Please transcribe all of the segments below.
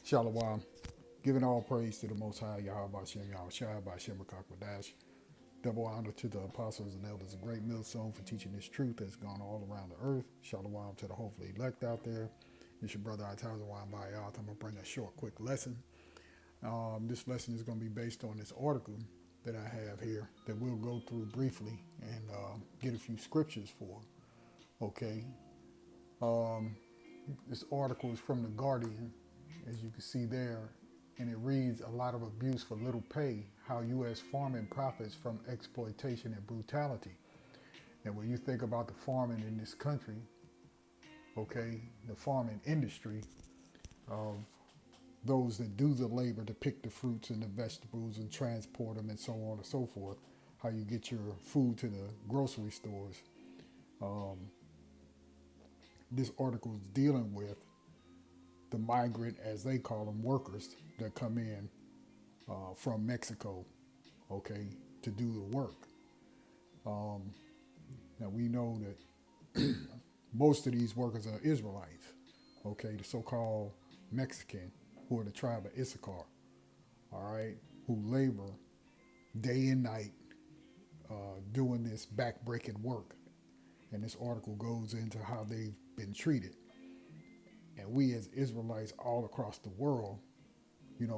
Shalom. Giving all praise to the Most High, Yahweh Shem, Yahweh Shai, Bashem, Dash. Double honor to the apostles and elders of Great Millstone for teaching this truth that's gone all around the earth. Shalom to the hopefully elect out there. It's your brother Atazawan Bayat. I'm going to bring a short, quick lesson. This lesson is going to be based on this article that I have here that we'll go through briefly and get a few scriptures for. Okay. This article is from The Guardian, as you can see there, and it reads, "A lot of abuse for little pay, how U.S. farming profits from exploitation and brutality." And when you think about the farming in this country, okay, the farming industry of those that do the labor to pick the fruits and the vegetables and transport them and so on and so forth, how you get your food to the grocery stores. This article is dealing with the migrant, as they call them, workers that come in from Mexico, okay, to do the work. Now we know that most of these workers are Israelites, okay, the so-called Mexican, who are the tribe of Issachar, all right, who labor day and night doing this back-breaking work. And this article goes into how they've been treated. And we as Israelites all across the world,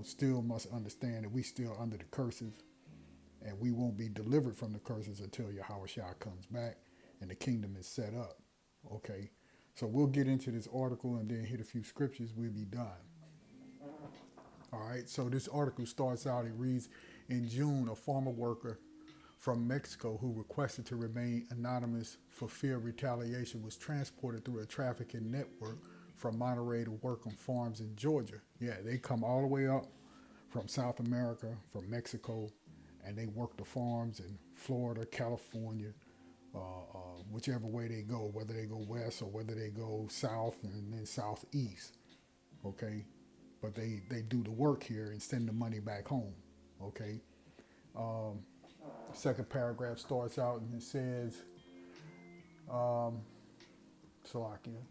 still must understand that we still under the curses, and we won't be delivered from the curses until Yahweh Shai comes back and the kingdom is set up. Okay, so we'll get into this article and then hit a few scriptures. We'll be done. All right, so this article starts out, it reads, "In June, a farmer worker from Mexico who requested to remain anonymous for fear of retaliation was transported through a trafficking network from Monterey to work on farms in Georgia." Yeah, they come all the way up from South America, from Mexico, and they work the farms in Florida, California, whichever way they go, whether they go west or whether they go south and then southeast, okay? But they do the work here and send the money back home, okay? Second paragraph starts out and it says, Salakia,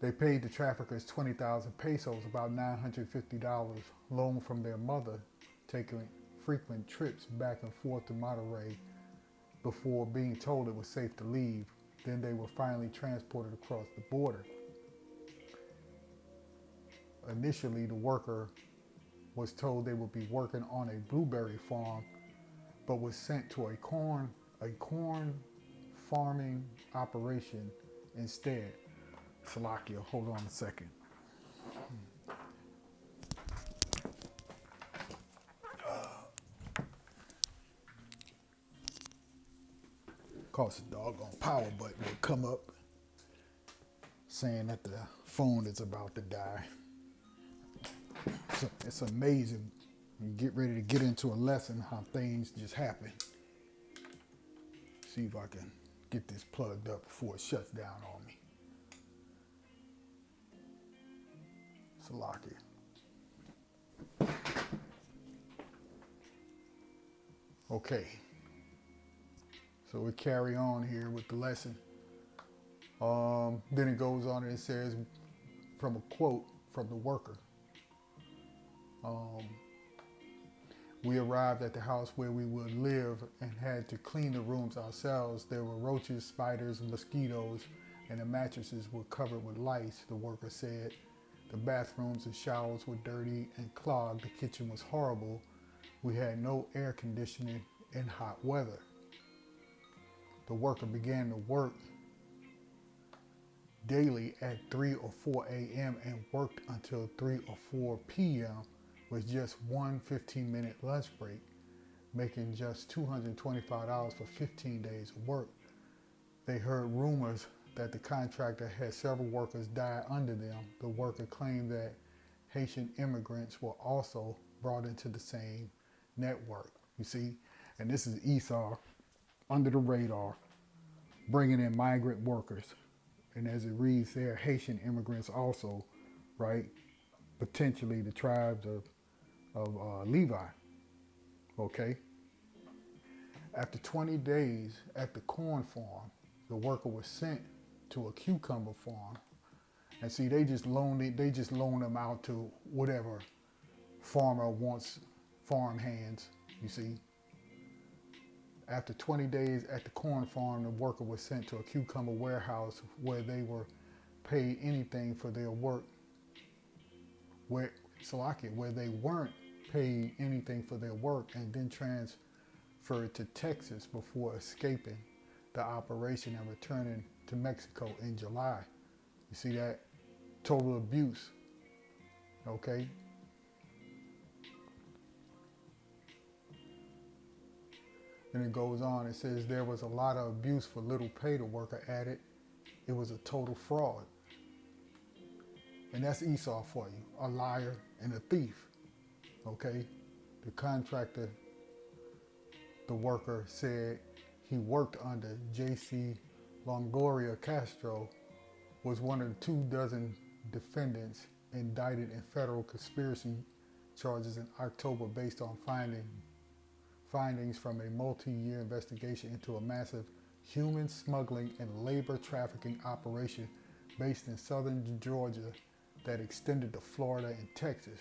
they paid the traffickers 20,000 pesos, about $950, loaned from their mother, taking frequent trips back and forth to Monterey before being told it was safe to leave. Then they were finally transported across the border. Initially, the worker was told they would be working on a blueberry farm, but was sent to a corn farming operation instead. Salakia, hold on a second. Cause the doggone power button will come up saying that the phone is about to die. So it's amazing. You get ready to get into a lesson, how things just happen. See if I can get this plugged up before it shuts down on me. Salakia. Okay. So we carry on here with the lesson. Then it goes on and it says, from a quote from the worker, "We arrived at the house where we would live and had to clean the rooms ourselves. There were roaches, spiders, mosquitoes, and the mattresses were covered with lice," the worker said. "The bathrooms and showers were dirty and clogged. The kitchen was horrible. We had no air conditioning in hot weather." The worker began to work daily at 3 or 4 a.m. and worked until 3 or 4 p.m. with just one 15-minute lunch break, making just $225 for 15 days of work. They heard rumors that the contractor had several workers die under them. The worker claimed that Haitian immigrants were also brought into the same network. You see, and this is Esau under the radar, bringing in migrant workers. And as it reads there, Haitian immigrants also, right? Potentially the tribes of Levi, okay? After 20 days at the corn farm, the worker was sent to a cucumber farm And see, they just loan them out to whatever farmer wants farm hands, you see. After 20 days at the corn farm, the worker was sent to a cucumber warehouse where they were paid anything for their work. Where they weren't paid anything for their work, and then transferred to Texas before escaping the operation and returning to Mexico in July. You see that? Total abuse. Okay? Then it goes on, it says there was a lot of abuse for little pay, the worker added. It was a total fraud. And that's Esau for you, a liar and a thief. Okay? The contractor, the worker, said he worked under J.C. Longoria Castro, was one of the 24 defendants indicted in federal conspiracy charges in October based on findings from a multi-year investigation into a massive human smuggling and labor trafficking operation based in southern Georgia that extended to Florida and Texas.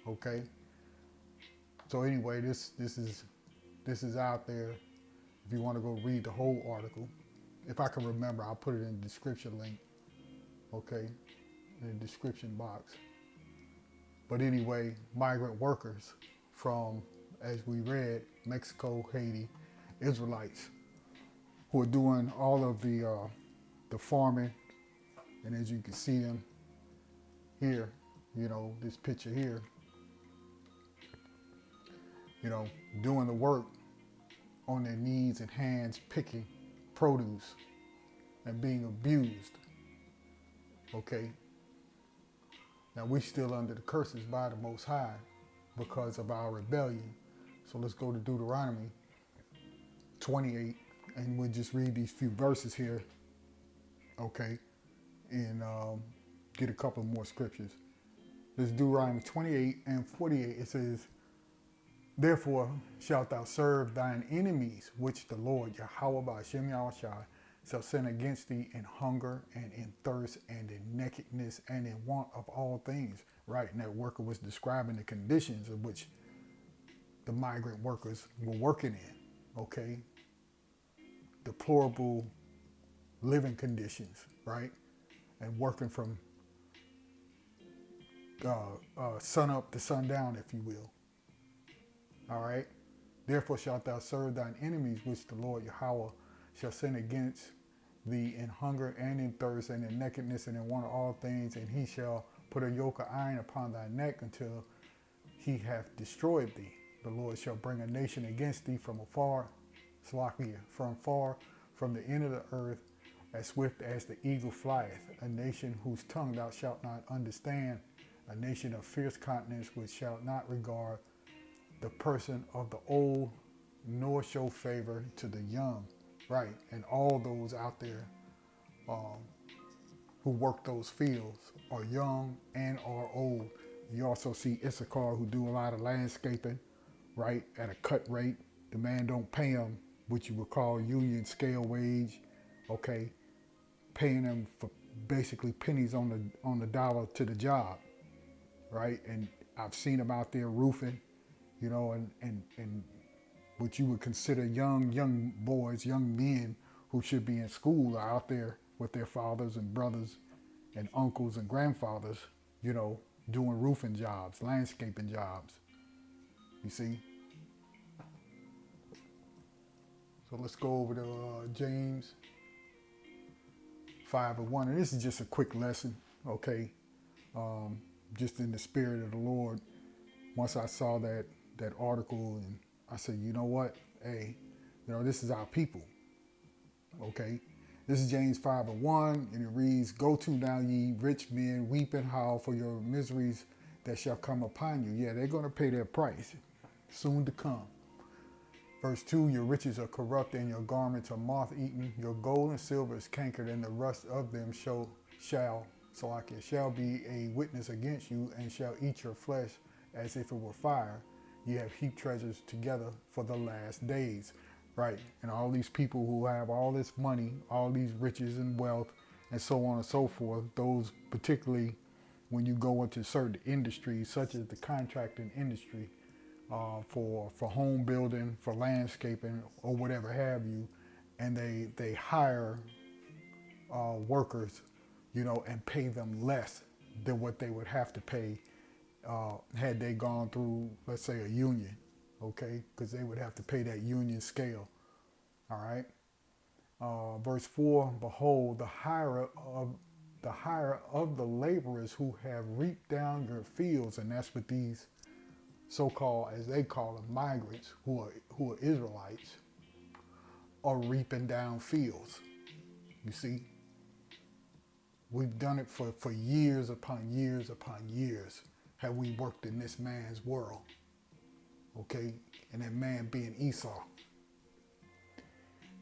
Okay? So anyway, this is out there. If you want to go read the whole article, if I can remember, I'll put it in the description link. Okay? In the description box. But anyway, migrant workers from, as we read, Mexico, Haiti, Israelites, who are doing all of the farming, and as you can see them here, this picture here, doing the work on their knees and hands, picking produce and being abused. Okay? Now we're still under the curses by the Most High because of our rebellion. So let's go to Deuteronomy 28, and we'll just read these few verses here, okay, and get a couple more scriptures. This is Deuteronomy 28 and 48. It says, therefore shalt thou serve thine enemies, which the Lord Yahweh Ba'ashem Yahushua shall send against thee in hunger and in thirst and in nakedness and in want of all things. Right, and that worker was describing the conditions in which the migrant workers were working in, okay? Deplorable living conditions, right? And working from sun up to sundown, if you will. All right? Therefore shalt thou serve thine enemies, which the Lord Yahweh shall send against thee in hunger and in thirst and in nakedness and in want of all things, and he shall put a yoke of iron upon thy neck until he hath destroyed thee. The Lord shall bring a nation against thee from afar, from the end of the earth, as swift as the eagle flieth, a nation whose tongue thou shalt not understand, a nation of fierce countenance which shall not regard the person of the old, nor show favor to the young. Right, and all those out there who work those fields are young and are old. You also see Issachar, who do a lot of landscaping, right, at a cut rate. The man don't pay them what you would call union scale wage, okay, paying them for basically pennies on the dollar to the job, right? And I've seen them out there roofing, and what you would consider young boys, young men who should be in school are out there with their fathers and brothers and uncles and grandfathers, doing roofing jobs, landscaping jobs. You see? So let's go over to James 5:1. And this is just a quick lesson, okay? Just in the spirit of the Lord. Once I saw that article, and I said, you know what? Hey, this is our people, okay? This is James 5:1, and it reads, go to now ye rich men, weep and howl for your miseries that shall come upon you. Yeah, they're going to pay their price, soon to come. Verse 2, your riches are corrupt and your garments are moth-eaten. Your gold and silver is cankered, and the rust of them shall be a witness against you, and shall eat your flesh as if it were fire. You have heaped treasures together for the last days. Right, and all these people who have all this money, all these riches and wealth, and so on and so forth. Those particularly when you go into certain industries, such as the contracting industry, for home building, for landscaping, or whatever have you, and they hire workers, and pay them less than what they would have to pay had they gone through, let's say, a union, okay? Because they would have to pay that union scale, all right? Verse 4, behold, the hire of the laborers who have reaped down your fields, and that's what these so-called, as they call them, migrants who are Israelites, are reaping down fields. You see, we've done it for years upon years upon years. Have we worked in this man's world? Okay, and that man being Esau.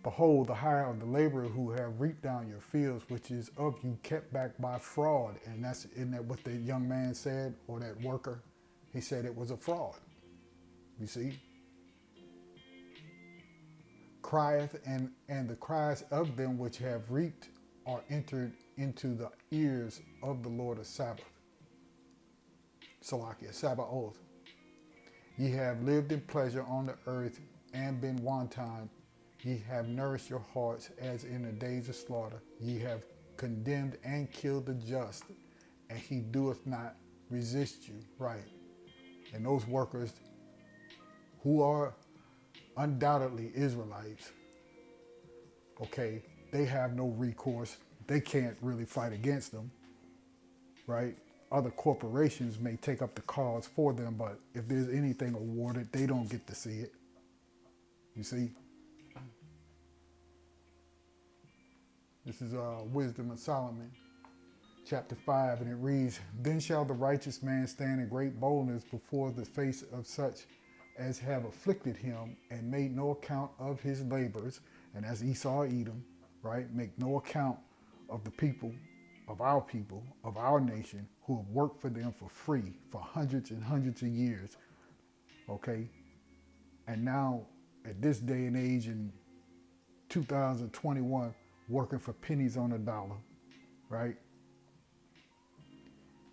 Behold, the hire of the laborer who have reaped down your fields, which is of you kept back by fraud. And isn't that what the young man said, or that worker? He said it was a fraud. You see? Crieth, and the cries of them which have reaped are entered into the ears of the Lord of Sabaoth. Salakia, sabaoth. Ye have lived in pleasure on the earth and been wanton. Ye have nourished your hearts as in the days of slaughter. Ye have condemned and killed the just, and he doeth not resist you. Right. And those workers who are undoubtedly Israelites, okay, they have no recourse. They can't really fight against them, right? Other corporations may take up the cause for them, but if there's anything awarded, they don't get to see it. You see? This is Wisdom of Solomon, chapter 5, and it reads, Then shall the righteous man stand in great boldness before the face of such as have afflicted him and made no account of his labors, and as Esau Edom, right? Make no account of the people, of our nation, who have worked for them for free for hundreds and hundreds of years, okay? And now, at this day and age in 2021, working for pennies on a dollar, right?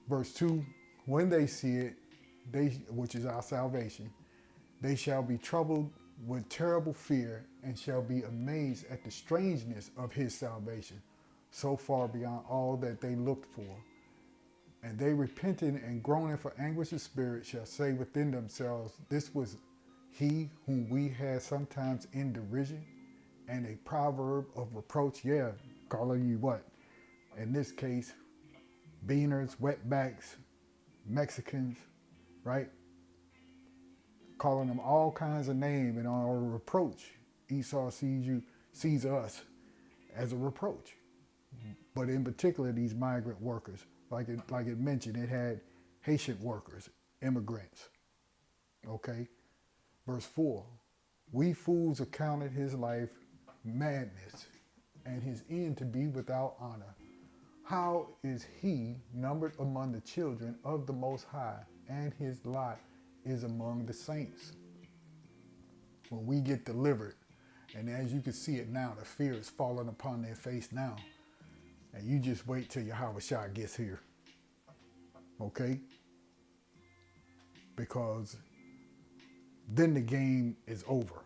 Verse 2, when they see it, which is our salvation, they shall be troubled with terrible fear and shall be amazed at the strangeness of his salvation, so far beyond all that they looked for. And they repenting and groaning for anguish of spirit shall say within themselves, this was he whom we had sometimes in derision, and a proverb of reproach, yeah, calling you what? In this case, beaners, wetbacks, Mexicans, right? Calling them all kinds of names, and on a reproach. Esau sees us as a reproach. But in particular, these migrant workers, like it mentioned, it had Haitian workers, immigrants. Okay? Verse 4, we fools accounted his life madness, and his end to be without honor. How is he numbered among the children of the Most High, and his lot is among the saints? When we get delivered, and as you can see it now, the fear is falling upon their face now. And you just wait till Yahweh Shah gets here. Okay? Because then the game is over.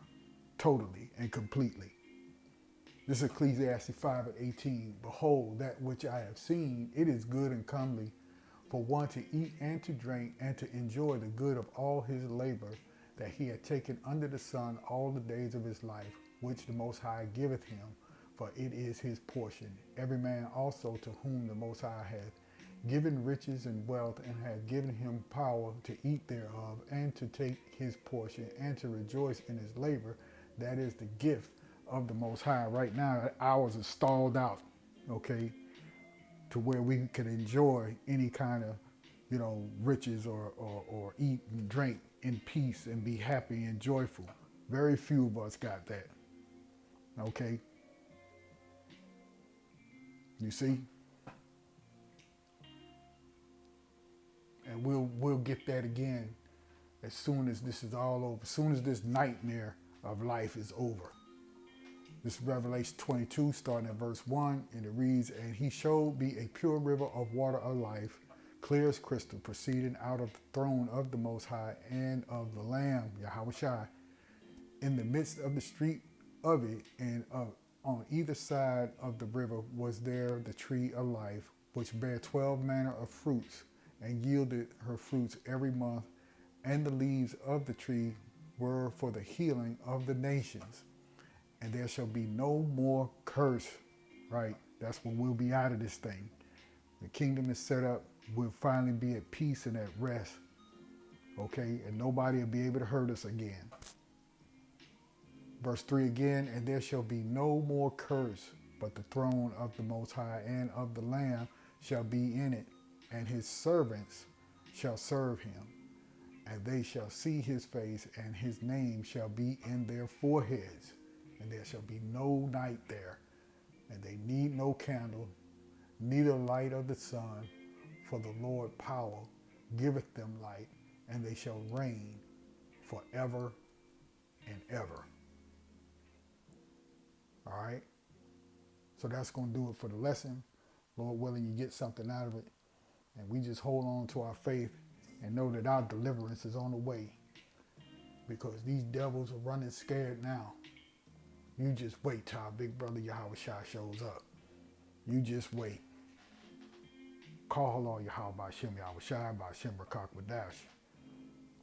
Totally and completely. This is Ecclesiastes 5:18. Behold, that which I have seen, it is good and comely for one to eat and to drink and to enjoy the good of all his labor that he had taken under the sun all the days of his life, which the Most High giveth him, for it is his portion. Every man also to whom the Most High hath given riches and wealth, and hath given him power to eat thereof, and to take his portion, and to rejoice in his labor, that is the gift of the Most High. Right now, ours is stalled out, okay, to where we can enjoy any kind of, riches or eat and drink in peace and be happy and joyful. Very few of us got that, okay? You see? And we'll get that again as soon as this is all over, as soon as this nightmare of life is over. This is Revelation 22, starting at verse 1, and it reads, "And he showed me a pure river of water of life, clear as crystal, proceeding out of the throne of the Most High and of the Lamb, Yahweh Shai, in the midst of the street of it, and on either side of the river was there the tree of life, which bare 12 manner of fruits, and yielded her fruits every month, and the leaves of the tree were for the healing of the nations. And there shall be no more curse." Right? That's when we'll be out of this thing. The kingdom is set up. We'll finally be at peace and at rest. Okay? And nobody will be able to hurt us again. Verse 3 again, "And there shall be no more curse, but the throne of the Most High and of the Lamb shall be in it, and his servants shall serve him. And they shall see his face, and his name shall be in their foreheads. And there shall be no night there, and they need no candle, neither light of the sun, for the Lord power giveth them light, and they shall reign forever and ever." All right? So that's going to do it for the lesson. Lord willing, you get something out of it. And we just hold on to our faith and know that our deliverance is on the way. Because these devils are running scared now. You just wait till our big brother Yahweh Shai shows up. You just wait. Call on Yahweh Ba'Shem Yahweh Shai Ba'Shem Rakak Wadash.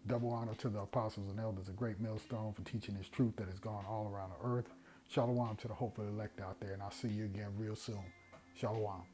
Double honor to the apostles and elders, a great millstone for teaching this truth that has gone all around the earth. Shalom to the hopeful elect out there, and I'll see you again real soon. Shalom.